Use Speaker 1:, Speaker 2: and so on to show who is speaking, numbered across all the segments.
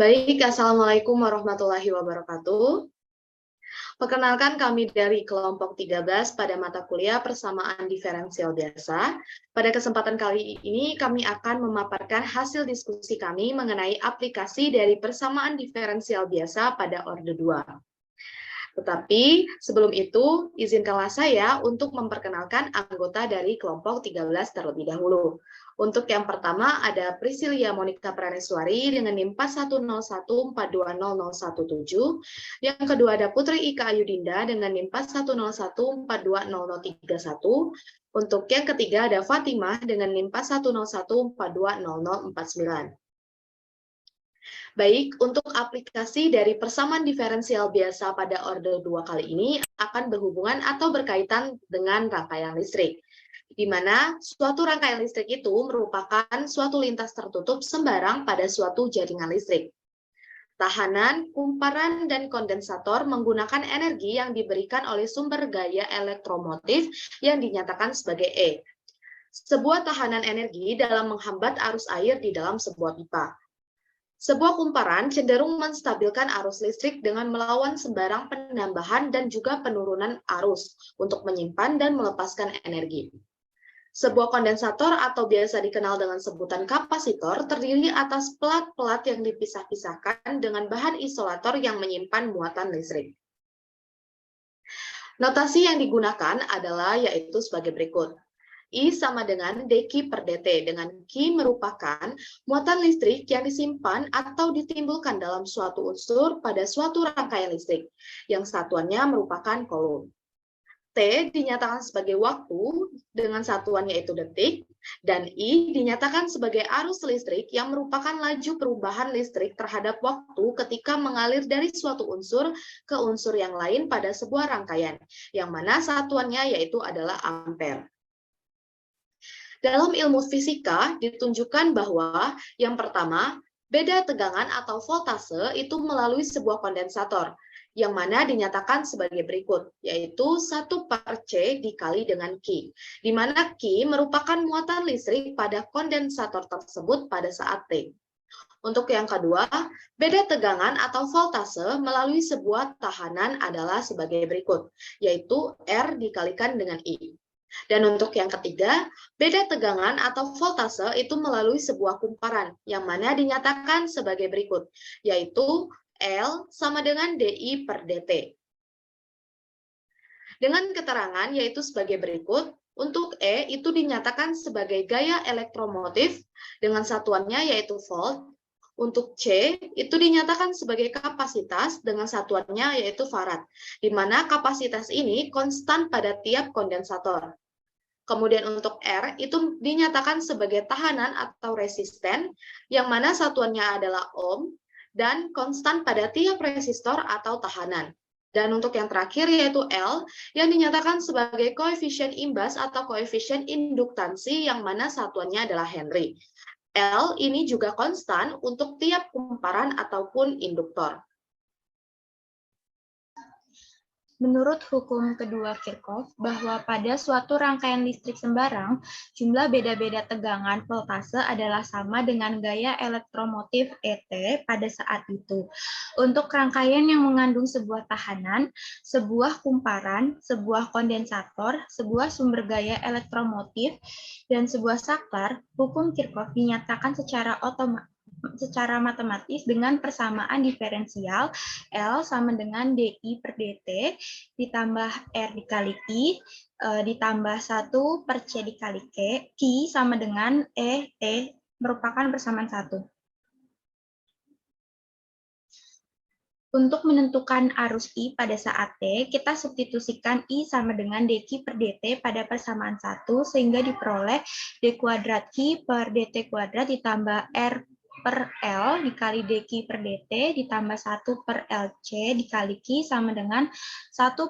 Speaker 1: Baik, Assalamualaikum warahmatullahi wabarakatuh. Perkenalkan kami dari kelompok 13 pada mata kuliah persamaan diferensial biasa. Pada kesempatan kali ini kami akan memaparkan hasil diskusi kami mengenai aplikasi dari persamaan diferensial biasa pada orde 2. Tetapi sebelum itu, izinkanlah saya untuk memperkenalkan anggota dari kelompok 13 terlebih dahulu. Untuk yang pertama ada Priscilia Monica Praneswari dengan NIM 4101420017. Yang kedua ada Putri Ika Ayudinda dengan NIM 4101420031. Untuk yang ketiga ada Fatimah dengan NIM 4101420049. Baik, untuk aplikasi dari persamaan diferensial biasa pada orde 2 kali ini akan berhubungan atau berkaitan dengan rangkaian listrik, di mana suatu rangkaian listrik itu merupakan suatu lintas tertutup sembarang pada suatu jaringan listrik. Tahanan, kumparan, dan kondensator menggunakan energi yang diberikan oleh sumber gaya elektromotif yang dinyatakan sebagai E. Sebuah tahanan energi dalam menghambat arus air di dalam sebuah pipa. Sebuah kumparan cenderung menstabilkan arus listrik dengan melawan sembarang penambahan dan juga penurunan arus untuk menyimpan dan melepaskan energi. Sebuah kondensator atau biasa dikenal dengan sebutan kapasitor terdiri atas pelat-pelat yang dipisah-pisahkan dengan bahan isolator yang menyimpan muatan listrik. Notasi yang digunakan adalah yaitu sebagai berikut. I sama dengan dQ per dt, dengan Q merupakan muatan listrik yang disimpan atau ditimbulkan dalam suatu unsur pada suatu rangkaian listrik, yang satuannya merupakan coulomb. T dinyatakan sebagai waktu dengan satuan yaitu detik, dan I dinyatakan sebagai arus listrik yang merupakan laju perubahan listrik terhadap waktu ketika mengalir dari suatu unsur ke unsur yang lain pada sebuah rangkaian, yang mana satuannya yaitu adalah ampere. Dalam ilmu fisika ditunjukkan bahwa yang pertama, beda tegangan atau voltase itu melalui sebuah kondensator, yang mana dinyatakan sebagai berikut, yaitu 1 per C dikali dengan Q, di mana Q merupakan muatan listrik pada kondensator tersebut pada saat T. Untuk yang kedua, beda tegangan atau voltase melalui sebuah tahanan adalah sebagai berikut, yaitu R dikalikan dengan I. Dan untuk yang ketiga, beda tegangan atau voltase itu melalui sebuah kumparan, yang mana dinyatakan sebagai berikut, yaitu L sama dengan DI per DT. Dengan keterangan yaitu sebagai berikut, untuk E itu dinyatakan sebagai gaya elektromotif dengan satuannya yaitu volt. Untuk C itu dinyatakan sebagai kapasitas dengan satuannya yaitu farad, di mana kapasitas ini konstan pada tiap kondensator. Kemudian untuk R itu dinyatakan sebagai tahanan atau resisten, yang mana satuannya adalah ohm, dan konstan pada tiap resistor atau tahanan. Dan untuk yang terakhir yaitu L, yang dinyatakan sebagai koefisien imbas atau koefisien induktansi, yang mana satuannya adalah Henry. L ini juga konstan untuk tiap kumparan ataupun induktor.
Speaker 2: Menurut hukum kedua Kirchhoff, bahwa pada suatu rangkaian listrik sembarang, jumlah beda-beda tegangan voltase adalah sama dengan gaya elektromotif ET pada saat itu. Untuk rangkaian yang mengandung sebuah tahanan, sebuah kumparan, sebuah kondensator, sebuah sumber gaya elektromotif, dan sebuah saklar, hukum Kirchhoff dinyatakan secara matematis dengan persamaan diferensial L sama dengan DI per DT ditambah R dikali I ditambah 1 per C dikali Q sama dengan E T merupakan persamaan 1. Untuk menentukan arus I pada saat T, kita substitusikan I sama dengan dQ per dt pada persamaan 1, sehingga diperoleh d kuadrat Q per dt kuadrat ditambah R per L dikali dQ per dt ditambah 1 per LC dikali Q sama dengan 1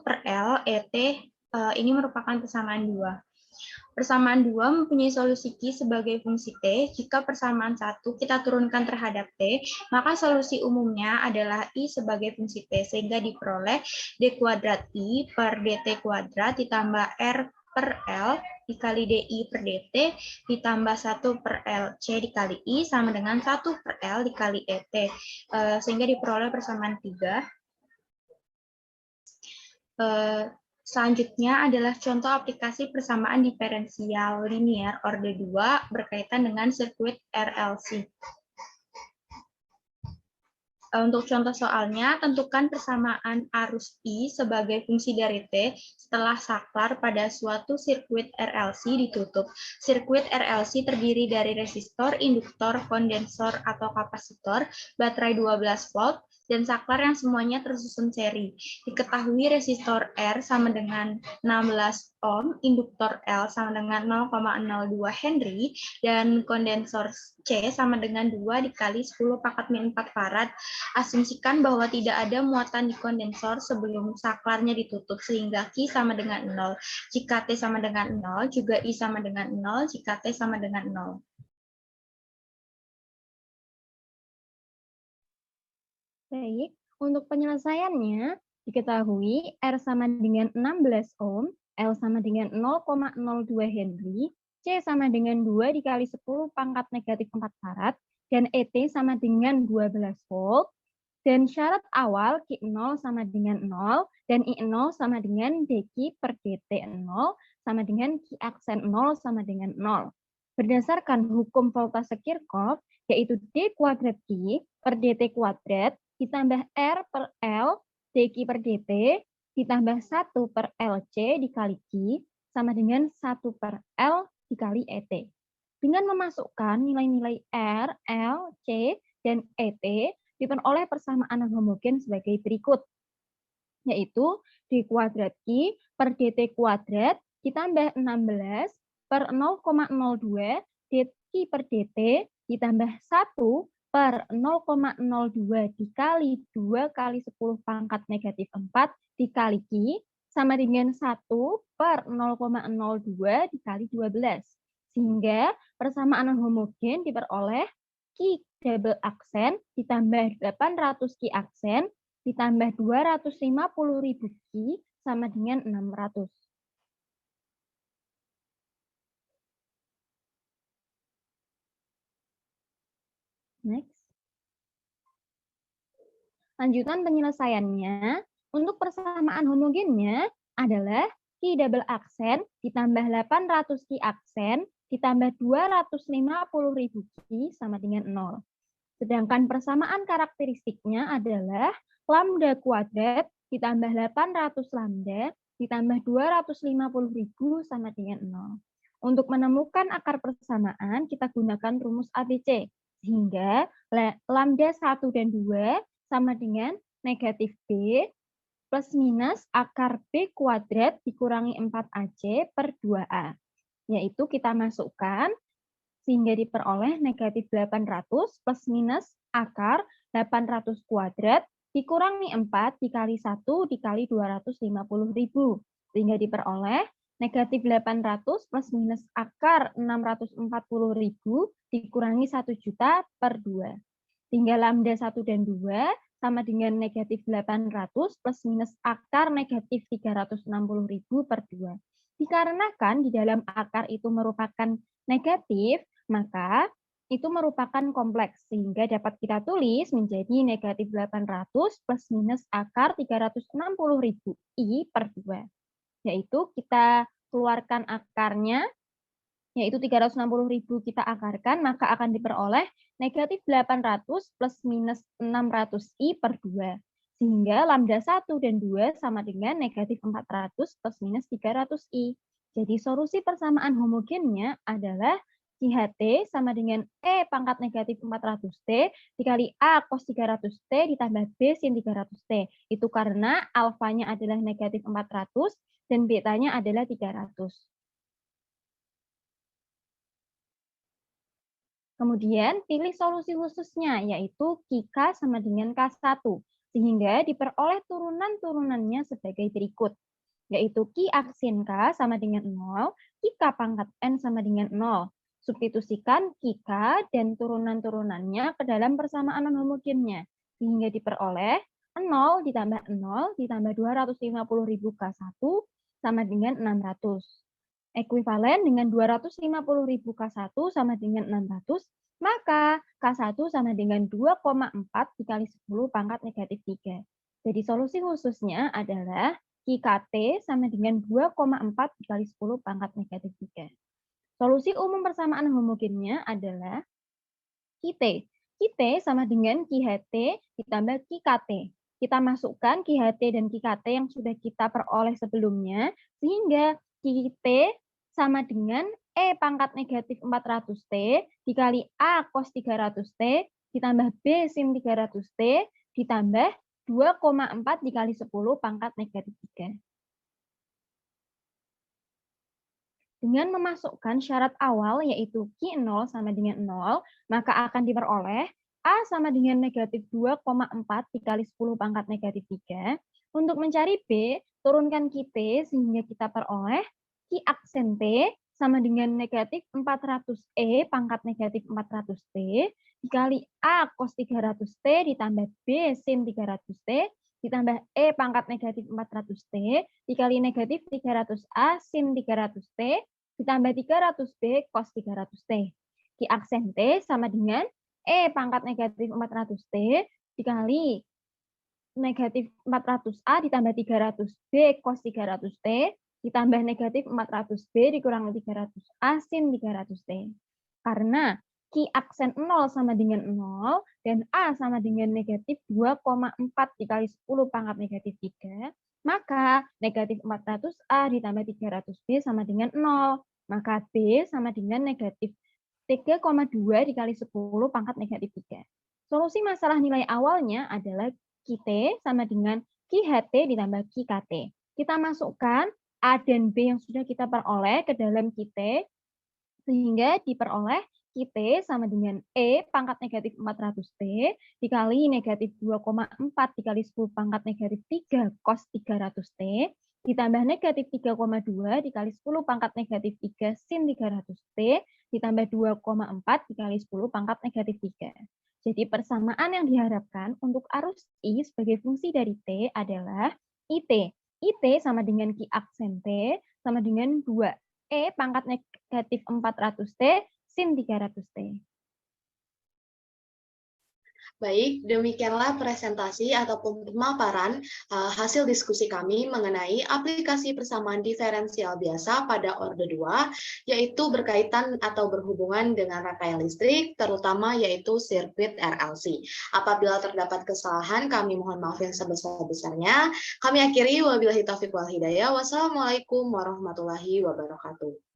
Speaker 2: per L ET, ini merupakan persamaan 2. Persamaan 2 mempunyai solusi Q sebagai fungsi T. Jika persamaan 1 kita turunkan terhadap T, maka solusi umumnya adalah I sebagai fungsi T, sehingga diperoleh d kuadrat I per dt kuadrat ditambah R per L dikali DI per DT ditambah 1 per LC dikali I sama dengan 1 per L dikali ET. Sehingga diperoleh persamaan 3. Selanjutnya adalah contoh aplikasi persamaan diferensial linear orde 2 berkaitan dengan sirkuit RLC. Untuk contoh soalnya, tentukan persamaan arus I sebagai fungsi dari T setelah saklar pada suatu sirkuit RLC ditutup. Sirkuit RLC terdiri dari resistor, induktor, kondensor atau kapasitor, baterai 12 volt, dan saklar yang semuanya tersusun seri. Diketahui resistor R sama dengan 16 ohm, induktor L sama dengan 0,02 Henry, dan kondensor C sama dengan 2 dikali 10 pangkat min 4 farad. Asumsikan bahwa tidak ada muatan di kondensor sebelum saklarnya ditutup, sehingga Q sama dengan 0. Jika T sama dengan 0, juga I sama dengan 0, jika T sama dengan 0.
Speaker 3: Baik, untuk penyelesaiannya, diketahui R sama dengan 16 ohm, L sama dengan 0,02 Henry, C sama dengan 2 dikali 10 pangkat negatif 4 farad, dan ET sama dengan 12 volt, dan syarat awal Q0 sama dengan 0, dan I0 sama dengan dq per dt 0, sama dengan Q aksen 0 sama dengan 0. Berdasarkan hukum voltase Kirchhoff, yaitu D kuadrat Q per dt kuadrat, ditambah R per L dq per dt, ditambah 1 per LC dikali Q, sama dengan 1 per L dikali ET. Dengan memasukkan nilai-nilai R, L, C, dan ET, diperoleh persamaan homogen sebagai berikut, yaitu D kuadrat Q per dt kuadrat ditambah 16 per 0,02 dq per dt ditambah 1 per 0,02 dikali 2 kali 10 pangkat negatif 4 dikali Q sama dengan 1 per 0,02 dikali 12. Sehingga persamaan homogen diperoleh Q double aksen ditambah 800 Q aksen ditambah 250.000 Q sama dengan 600. Next. Lanjutan penyelesaiannya, untuk persamaan homogennya adalah Q double aksen ditambah 800 Q aksen ditambah 250.000 Q sama dengan 0. Sedangkan persamaan karakteristiknya adalah lambda kuadrat ditambah 800 lambda ditambah 250.000 sama dengan 0. Untuk menemukan akar persamaan, kita gunakan rumus ABC. Sehingga lambda 1 dan 2 sama dengan negatif B plus minus akar B kuadrat dikurangi 4AC per 2A. Yaitu kita masukkan sehingga diperoleh negatif 800 plus minus akar 800 kuadrat dikurangi 4 dikali 1 dikali 250.000. Sehingga diperoleh negatif 800 plus minus akar 640.000 dikurangi 1 juta per 2. Sehingga lambda 1 dan 2 sama dengan negatif 800 plus minus akar negatif 360.000 per 2. Dikarenakan di dalam akar itu merupakan negatif, maka itu merupakan kompleks, sehingga dapat kita tulis menjadi negatif 800 plus minus akar 360.000 I per 2. Yaitu kita keluarkan akarnya, yaitu 360.000 kita akarkan, maka akan diperoleh negatif 800 plus minus 600 I per 2. Sehingga lambda 1 dan 2 sama dengan negatif 400 plus minus 300 I. Jadi solusi persamaan homogennya adalah QHT sama dengan E pangkat negatif 400T dikali A cos 300T ditambah B sin 300T. Itu karena alfanya adalah negatif 400 dan betanya adalah 300. Kemudian pilih solusi khususnya, yaitu QK sama dengan K1, sehingga diperoleh turunan-turunannya sebagai berikut, yaitu Q aksin K sama dengan 0, QK pangkat N sama dengan 0. Substitusikan QK dan turunan-turunannya ke dalam persamaan homogennya, sehingga diperoleh 0 ditambah 0 ditambah 250.000 K1 sama dengan 600. Ekuivalen dengan 250.000 K1 sama dengan 600, maka K1 sama dengan 2,4 dikali 10 pangkat negatif 3. Jadi solusi khususnya adalah QKT sama dengan 2,4 dikali 10 pangkat negatif 3. Solusi umum persamaan homogennya adalah QT. QT sama dengan QHT ditambah QKT. Kita masukkan QHT dan QKT yang sudah kita peroleh sebelumnya, sehingga QT sama dengan E pangkat negatif 400T dikali A cos 300T ditambah B sin 300T ditambah 2,4 dikali 10 pangkat negatif 3. Dengan memasukkan syarat awal yaitu Q0 sama dengan 0, maka akan diperoleh A sama dengan negatif 2,4 dikali 10 pangkat negatif 3. Untuk mencari B, turunkan QT sehingga kita peroleh Q aksen T sama dengan negatif 400E pangkat negatif 400T dikali A cos 300T ditambah B sin 300T ditambah E pangkat negatif 400T dikali negatif 300A sin 300T ditambah 300B cos 300T. Q aksen T sama dengan E pangkat negatif 400T dikali negatif 400A ditambah 300B cos 300T ditambah negatif 400B dikurangi 300A sin 300T. Karena Q aksen 0 sama dengan 0 dan A sama dengan negatif 2,4 dikali 10 pangkat negatif 3, maka negatif 400A ditambah 300B sama dengan 0. Maka B sama dengan negatif 3,2 dikali 10 pangkat negatif 3. Solusi masalah nilai awalnya adalah QT sama dengan QHT ditambah QKT. Kita masukkan A dan B yang sudah kita peroleh ke dalam QT, sehingga diperoleh QT sama dengan E pangkat negatif 400T dikali negatif 2,4 dikali 10 pangkat negatif 3 cos 300T ditambah negatif 3,2 dikali 10 pangkat negatif 3 sin 300T ditambah 2,4 dikali 10 pangkat negatif 3. Jadi persamaan yang diharapkan untuk arus I sebagai fungsi dari T adalah IT. IT sama dengan Q aksen T sama dengan 2E pangkat negatif 400T sin 300T.
Speaker 1: Baik, demikianlah presentasi ataupun pemaparan hasil diskusi kami mengenai aplikasi persamaan diferensial biasa pada orde 2, yaitu berkaitan atau berhubungan dengan rangkaian listrik, terutama yaitu sirkuit RLC. Apabila terdapat kesalahan, kami mohon maaf yang sebesar-besarnya. Kami akhiri, wabillahi taufiq wal hidayah. Wassalamualaikum warahmatullahi wabarakatuh.